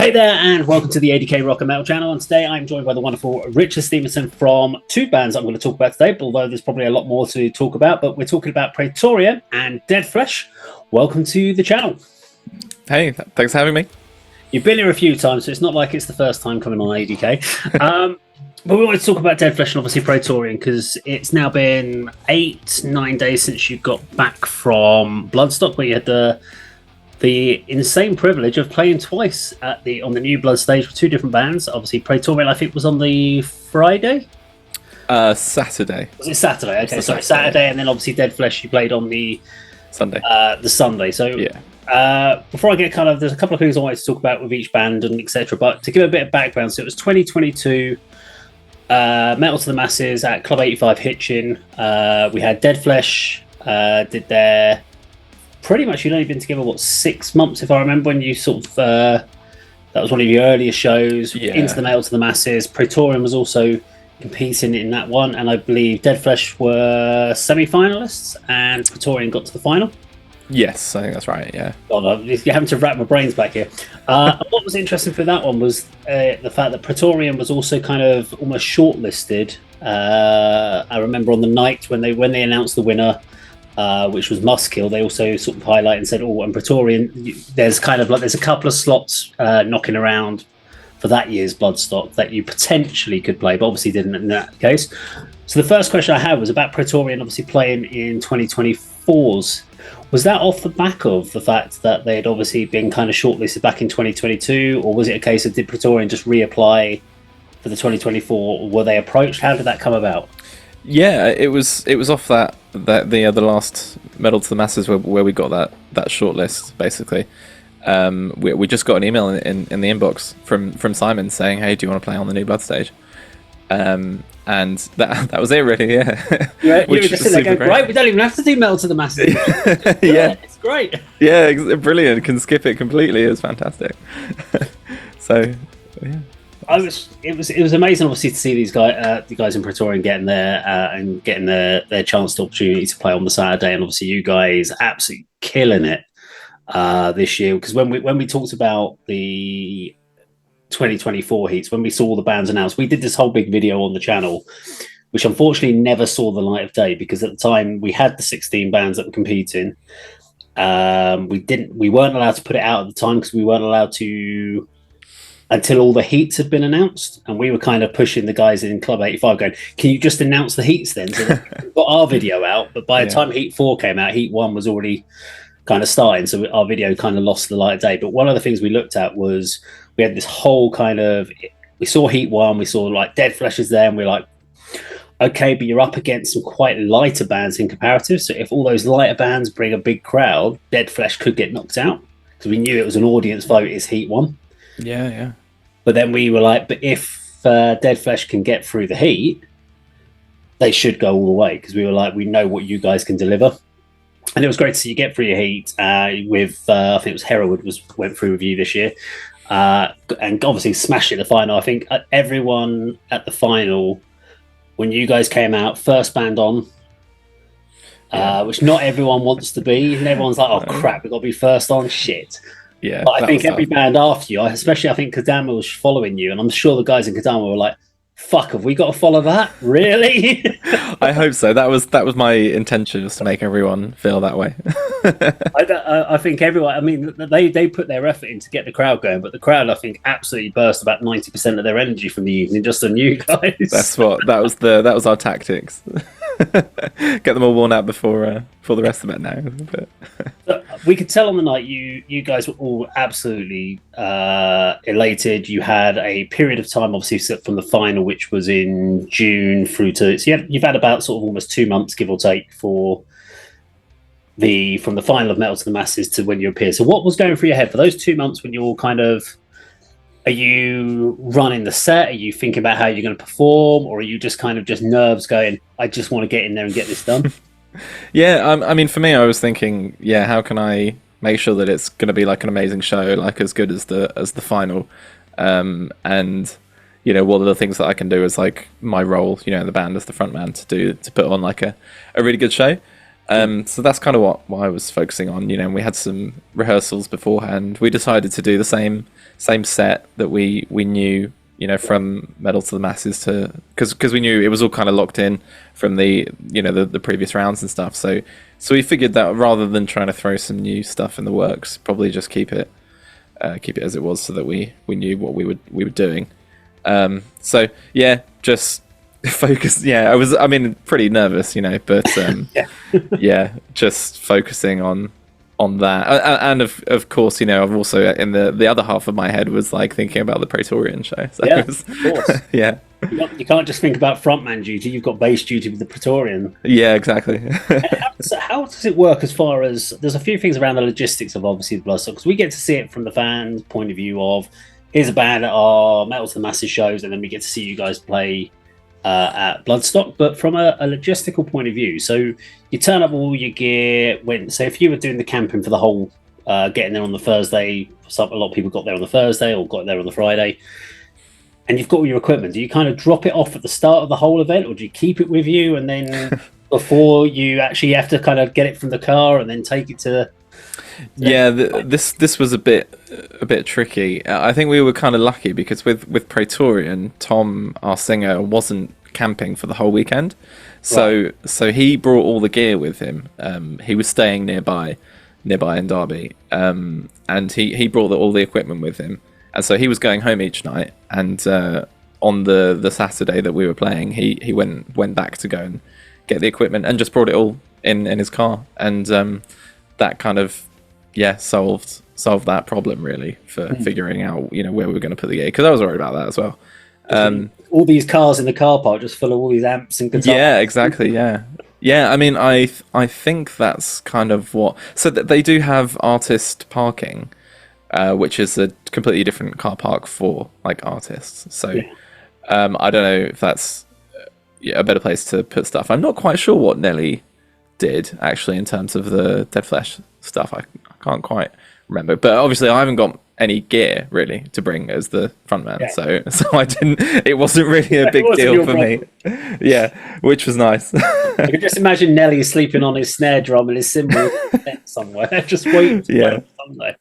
Hey there, and welcome to the ADK Rock and Metal channel. And today I'm joined by the wonderful Richard Stevenson from two bands I'm going to talk about today, although there's probably a lot more to talk about. But we're talking about Praetorian and Dead Flesh. Welcome to the channel. Hey, thanks for having me. You've been here a few times, so it's not like it's the first time coming on ADK. But we wanted to talk about Dead Flesh and obviously Praetorian because it's now been 8-9 days since you got back from Bloodstock, where you had the insane privilege of playing twice on the new Blood stage with two different bands. Obviously, Praetorian, I think, was on the Friday? Saturday. Was it Saturday? Okay, sorry, Saturday, and then obviously Dead Flesh you played on the Sunday. The Sunday. So yeah. Before I get there's a couple of things I wanted to talk about with each band and etc. But to give a bit of background, so it was 2022 Metal to the Masses at Club 85 Hitchin. We had Dead Flesh did their. Pretty much, you'd only been together, 6 months, if I remember, when you sort of, that was one of your earlier shows, into the Metal to the Masses. Praetorian was also competing in that one, and I believe Dead Flesh were semi-finalists, and Praetorian got to the final. Yes, I think that's right, yeah. God, you're having to wrap my brains back here. What was interesting for that one was the fact that Praetorian was also kind of almost shortlisted. I remember on the night when they announced the winner, which was Muskill, they also sort of highlighted and said, and Praetorian, there's a couple of slots knocking around for that year's Bloodstock that you potentially could play, but obviously didn't in that case. So the first question I had was about Praetorian obviously playing in 2024's. Was that off the back of the fact that they had obviously been kind of shortlisted back in 2022, or was it a case of did Praetorian just reapply for the 2024, or were they approached? How did that come about? Yeah, it was off that the last Metal to the Masses where we got that shortlist basically. We just got an email in the inbox from Simon saying, "Hey, do you want to play on the new Blood stage?" And that was it really. Yeah. You were just sitting there going, "Right, we don't even have to do Metal to the Masses." Yeah, it's great. Yeah, brilliant. Can skip it completely. It was fantastic. So yeah. It was amazing, obviously, to see these guys, the guys in Praetorian getting there and getting their chance to opportunity to play on the Saturday, and obviously you guys absolutely killing it this year. Because when we talked about the 2024 heats, when we saw all the bands announced, we did this whole big video on the channel, which unfortunately never saw the light of day because at the time we had the 16 bands that were competing. We weren't allowed to put it out at the time because we weren't allowed to. Until all the heats had been announced, and we were kind of pushing the guys in Club 85 going, can you just announce the heats then? So we got our video out, but by the time Heat 4 came out, Heat 1 was already kind of starting, so our video kind of lost the light of day. But one of the things we looked at was we had this whole we saw Heat 1, we saw like Dead Flesh is there, and we're like, okay, but you're up against some quite lighter bands in comparative, so if all those lighter bands bring a big crowd, Dead Flesh could get knocked out, because we knew it was an audience vote, is Heat 1. Yeah. But then we were like, but if Dead Flesh can get through the heat, they should go all the way, because we were like, we know what you guys can deliver. And it was great to see you get through your heat with, I think it was Hereward went through with you this year, and obviously smashed it in the final. I think everyone at the final, when you guys came out, first band on, which not everyone wants to be, and everyone's like, oh crap, we've got to be first on, shit. Yeah, but I think every band after you, especially I think Kadama was following you, and I'm sure the guys in Kadama were like, fuck, have we got to follow that? Really? I hope so. That was my intention, was to make everyone feel that way. I think everyone, I mean, they put their effort in to get the crowd going, but the crowd, I think, absolutely burst about 90% of their energy from the evening just on you guys. That was our tactics. Get them all worn out before the rest of it now. But we could tell on the night you guys were all absolutely elated. You had a period of time, obviously, from the final, which was in June through to. So you've had about sort of almost 2 months, give or take, from the final of Metal to the Masses to when you appeared. So what was going through your head for those 2 months when you're all kind of? Are you running the set? Are you thinking about how you're going to perform, or are you just kind of just nerves going, I just want to get in there and get this done? Yeah, I mean, for me, I was thinking, how can I make sure that it's going to be like an amazing show, like as good as the final, and what are the things that I can do as like my role, in the band as the frontman to put on like a really good show. So that's kind of what I was focusing on. We had some rehearsals beforehand. We decided to do the same set that we knew, from Medal to the Masses because we knew it was all kind of locked in from the the previous rounds and stuff. So we figured that rather than trying to throw some new stuff in the works, probably just keep it as it was, so that we knew what we were doing. So yeah, just focus. Yeah, I mean, pretty nervous, but yeah, just focusing on that, and of course, I've also, in the other half of my head, was like thinking about the Praetorian show. So yeah, of course. Yeah, you can't just think about frontman duty. You've got base duty with the Praetorian. Yeah, exactly. How does it work, as far as there's a few things around the logistics of obviously the Bloodstock, because we get to see it from the fans' point of view of, here's a band at our Metal to the Masses shows, and then we get to see you guys play at Bloodstock. But from a logistical point of view, so you turn up all your gear. So if you were doing the camping for the whole, getting there on the Thursday, a lot of people got there on the Thursday or got there on the Friday, and you've got all your equipment, do you kind of drop it off at the start of the whole event, or do you keep it with you, and then before you actually have to kind of get it from the car and then take it to... Yeah, this was a bit tricky. I think we were kind of lucky because with Praetorian, Tom, our singer, wasn't camping for the whole weekend, so he brought all the gear with him. He was staying nearby in Derby, and he brought all the equipment with him, and so he was going home each night. And on the Saturday that we were playing, he went back to go and get the equipment and just brought it all in his car, and that kind of solved that problem, really, for figuring out where we were going to put the gear, because I was worried about that as well. All these cars in the car park just full of all these amps and guitars. Yeah, exactly. Yeah. I mean, I think that's kind of what. So they do have artist parking, which is a completely different car park for like artists. So I don't know if that's a better place to put stuff. I'm not quite sure what Nelly did actually in terms of the Dead Flesh stuff. I can't quite remember, but obviously I haven't got any gear really to bring as the frontman, so I didn't. It wasn't really a big deal for me. Yeah, which was nice. I can just imagine Nelly sleeping on his snare drum and his cymbal somewhere, just waiting to play someday.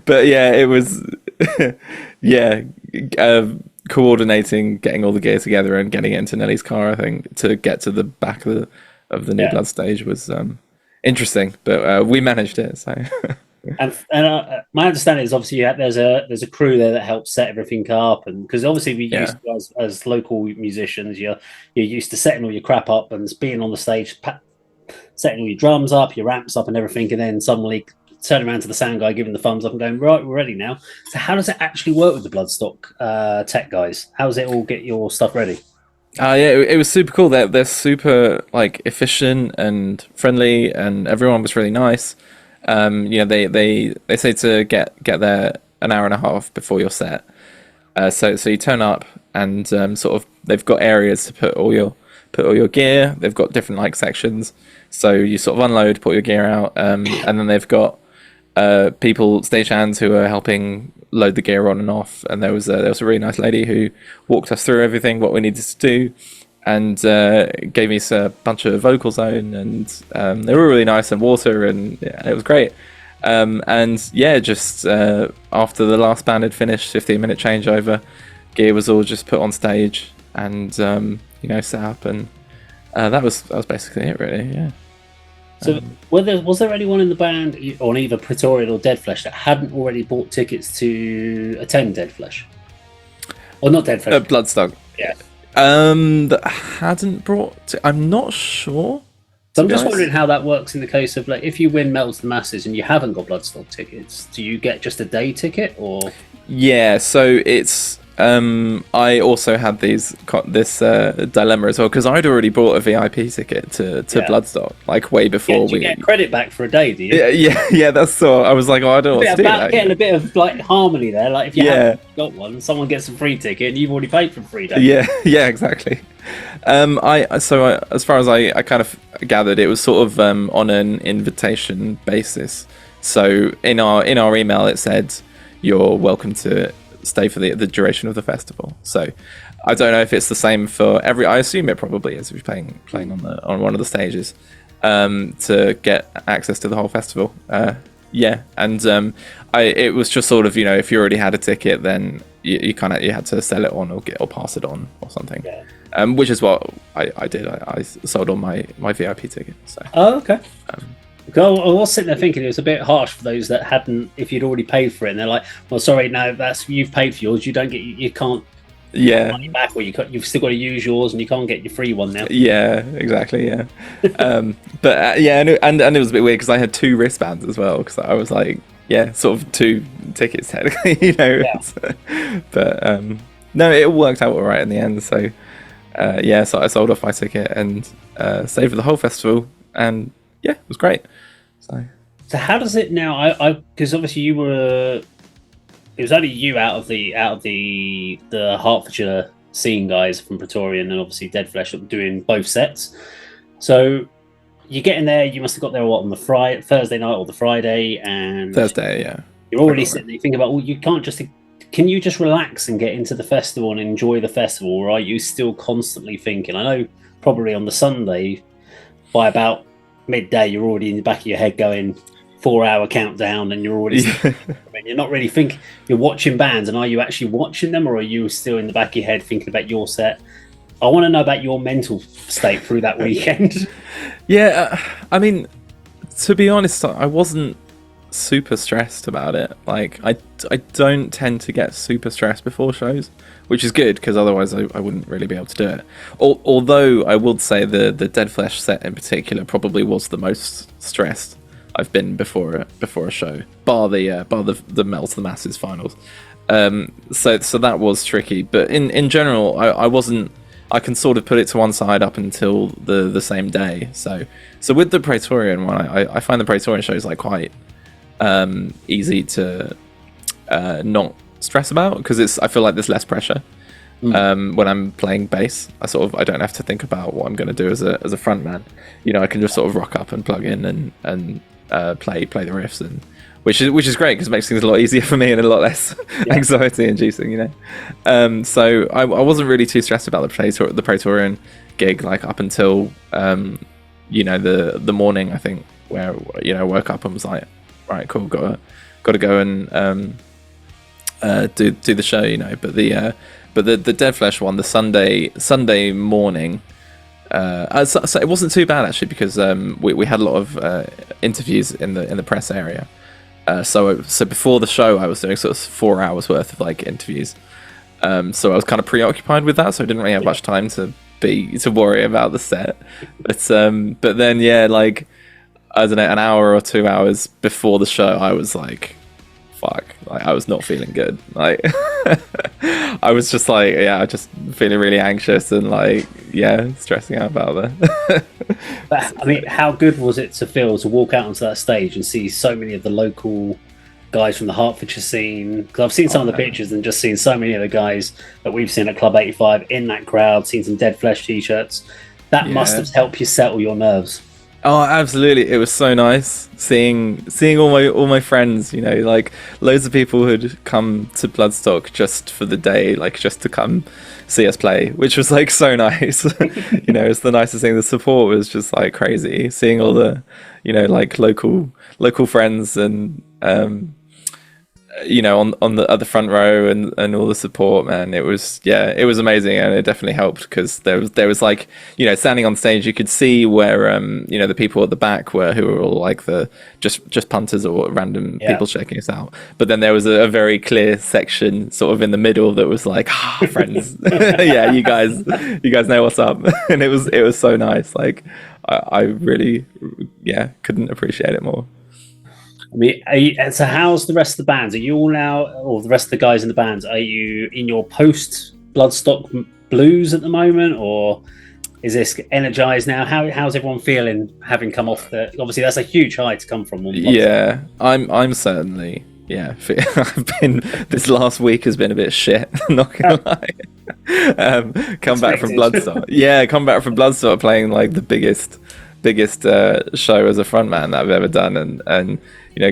But yeah, it was coordinating, getting all the gear together and getting it into Nelly's car, I think, to get to the back of the New Blood stage was interesting, but we managed it. So, and my understanding is obviously there's a crew there that helps set everything up, and because obviously we used to, as local musicians, you're used to setting all your crap up and being on the stage, setting all your drums up, your amps up, and everything, and then suddenly turning around to the sound guy, giving the thumbs up, and going, right, we're ready now. So how does it actually work with the Bloodstock tech guys? How does it all get your stuff ready? It was super cool. They're super like efficient and friendly, and everyone was really nice. They say to get there an hour and a half before your set. So you turn up, and sort of they've got areas to put all your gear. They've got different like sections. So you sort of unload, put your gear out, and then they've got people, stagehands, who are helping load the gear on and off. And there was a really nice lady who walked us through everything, what we needed to do, and gave me a bunch of vocal zone, and they were really nice, and water, and it was great. Just after the last band had finished, 15-minute changeover, gear was all just put on stage and set up, and that was basically it, really. Yeah. So, was there anyone in the band on either Praetorian or Dead Flesh that hadn't already bought tickets to attend Dead Flesh? Or not Dead Flesh? Bloodstock. Yeah. That hadn't brought... I'm not sure. So I'm just wondering how that works in the case of, like, if you win Metal to the Masses and you haven't got Bloodstock tickets, do you get just a day ticket, or...? Yeah, so it's... I also had this dilemma as well, because I'd already bought a VIP ticket to Bloodstock, like way before you get credit back for a day, do you? Yeah. That's so. I was like, I don't want to do that. Getting a bit of like harmony there. Like if you haven't got one, someone gets a free ticket, and you've already paid for 3 days. Yeah, exactly. As far as I kind of gathered, it was sort of on an invitation basis. So in our email, it said you're welcome to stay for the duration of the festival. So I don't know if it's the same for every. I assume it probably is if you're playing on one of the stages. to get access to the whole festival. And it was just sort of, if you already had a ticket, then you had to sell it on or pass it on or something. Which is what I did. I sold on my VIP ticket. So. Oh, okay. I was sitting there thinking it was a bit harsh for those that hadn't. If you'd already paid for it, and they're like, "Well, sorry, no, you've paid for yours. You don't get, you can't get money back, or you've still got to use yours, and you can't get your free one now." Yeah, exactly. Yeah, but and it was a bit weird because I had 2 wristbands as well because I was like, sort of 2 tickets technically, But no, it all worked out all right in the end. So so I sold off my ticket and stayed for the whole festival, and it was great. So how does it now? I because obviously you were. It was only you out of the Hertfordshire scene guys from Praetorian and obviously Dead Flesh doing both sets. So you get in there. You must have got there on the Thursday night or the Friday and Thursday. Yeah, you're already sitting there. You think about, well, you can't just. Can you just relax and get into the festival and enjoy the festival, or are you still constantly thinking? I know probably on the Sunday by about midday you're already in the back of your head going 4-hour countdown, and you're already you're not really thinking. You're watching bands, and are you actually watching them, or are you still in the back of your head thinking about your set? I want to know about your mental state through that weekend. I mean, to be honest, I wasn't super stressed about it. Like I don't tend to get super stressed before shows, which is good because otherwise I wouldn't really be able to do it. Although I would say the Dead Flesh set in particular probably was the most stressed I've been before a show, bar the Metal to the Masses finals. So that was tricky, but in general I wasn't. I can sort of put it to one side up until the same day. So with the Praetorian one, I find the Praetorian shows like quite easy to not stress about because I feel like there's less pressure. When I'm playing bass, I don't have to think about what I'm going to do as a frontman. I can just sort of rock up and plug in and play the riffs, and which is great because it makes things a lot easier for me and a lot less anxiety inducing. So I wasn't really too stressed about the Praetorian gig, like up until the morning, I think, where I woke up and was like, right, cool, got to go and do the show, but the Dead Flesh one, the Sunday morning, so it wasn't too bad actually because we had a lot of interviews in the press area. So before the show, I was doing sort of 4 hours worth of like interviews. So I was kind of preoccupied with that, so I didn't really have much time to worry about the set. But then like I don't know, an hour or 2 hours before the show, I was like, fuck, like I was not feeling good. Like I was just like, just feeling really anxious and like, stressing out about that. But I mean, how good was it to walk out onto that stage and see so many of the local guys from the Hertfordshire scene? Because I've seen some of the pictures and just seen so many of the guys that we've seen at Club 85 in that crowd, seen some Dead Flesh t-shirts. That must have helped you settle your nerves. Oh, absolutely! It was so nice seeing all my friends. Like loads of people who'd come to Bloodstock just for the day, like just to come see us play, which was like so nice. It's the nicest thing. The support was just like crazy. Seeing all the, like local friends and on the other front row and all the support, man. It was amazing, and it definitely helped because there was like, standing on stage, you could see where the people at the back who were all like the just punters or random people checking us out, but then there was a very clear section sort of in the middle that was like, friends. You guys know what's up. And it was so nice. Like I really couldn't appreciate it more. I mean, so how's the rest of the bands? Are you all now, or the rest of the guys in the bands, are you in your post-Bloodstock blues at the moment, or is this energized now? How's everyone feeling having come off the... Obviously, that's a huge high to come from. Yeah, I'm certainly... I've been... This last week has been a bit shit, not gonna lie. Come back from Bloodstock playing like the biggest show as a frontman that I've ever done, and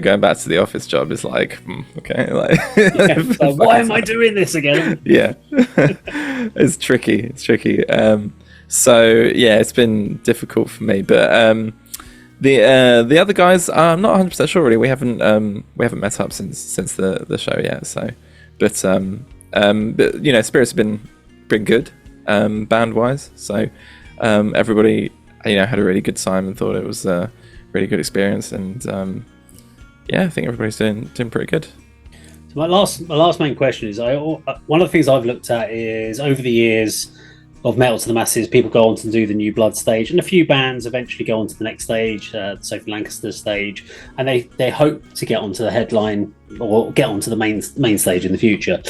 going back to the office job is like, okay, like, why am I doing this again? It's tricky. So it's been difficult for me, but The other guys, I'm not 100% sure really. We haven't met up since the show yet. So, but spirits have been good, band wise. So, everybody had a really good time and thought it was a really good experience. And I think everybody's doing pretty good. So my last main question is, one of the things I've looked at is over the years of Metal to the Masses, people go on to do the New Blood stage, and a few bands eventually go on to the next stage, Sophie Lancaster stage, and they hope to get onto the headline or get onto the main stage in the future.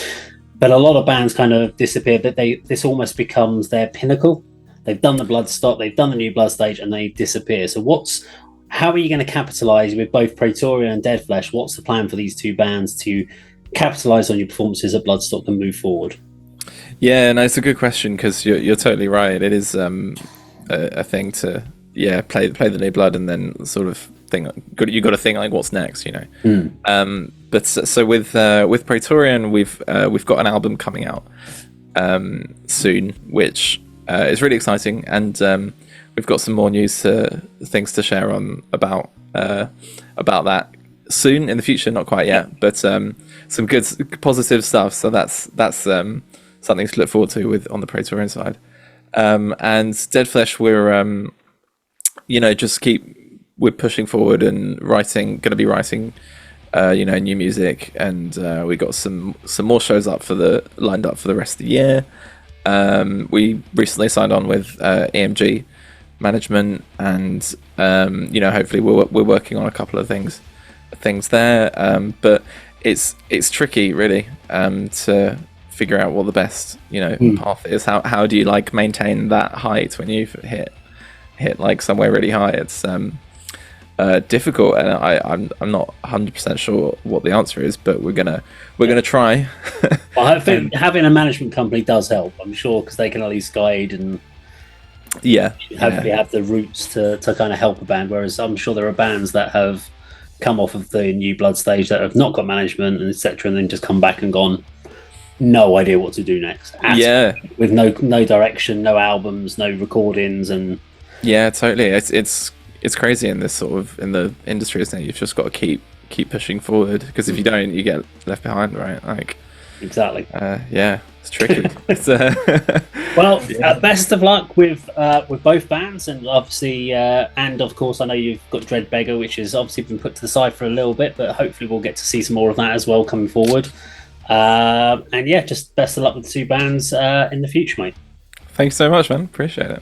But a lot of bands kind of disappear. That this almost becomes their pinnacle. They've done the Bloodstock, they've done the New Blood stage, and they disappear. So how are you going to capitalise with both Praetorian and Deadflesh? What's the plan for these two bands to capitalise on your performances at Bloodstock and move forward? Yeah, no, it's a good question because you're totally right. It is a thing to play the New Blood and then sort of think you got to think like what's next, But so with Praetorian, we've got an album coming out soon, which is really exciting, and we've got some more things to share on about that soon in the future. Not quite yet, but some good positive stuff. So that's something to look forward to on the Praetorian side. And Deadflesh, we're pushing forward and going to be writing new music, and we got some more shows lined up for the rest of the year. We recently signed on with EMG management, and hopefully we're working on a couple of things there. But it's tricky really to figure out what the best path is. How do you maintain that height when you've hit like somewhere really high? It's difficult, and I'm not 100% sure what the answer is, but we're gonna try. Well, I think having a management company does help, I'm sure, because they can at least guide and hopefully have the roots to kind of help a band, whereas I'm sure there are bands that have come off of the New Blood stage that have not got management and etc., and then just come back and gone, no idea what to do next. With no direction, no albums, no recordings, and totally. It's crazy in this sort of in the industry, isn't it? You've just got to keep pushing forward, because if you don't, you get left behind, right? Exactly. It's tricky. Well, best of luck with both bands, and obviously, and of course, I know you've got Dread Beggar, which has obviously been put to the side for a little bit, but hopefully we'll get to see some more of that as well coming forward. And just best of luck with the two bands in the future, mate. Thanks so much, man. Appreciate it.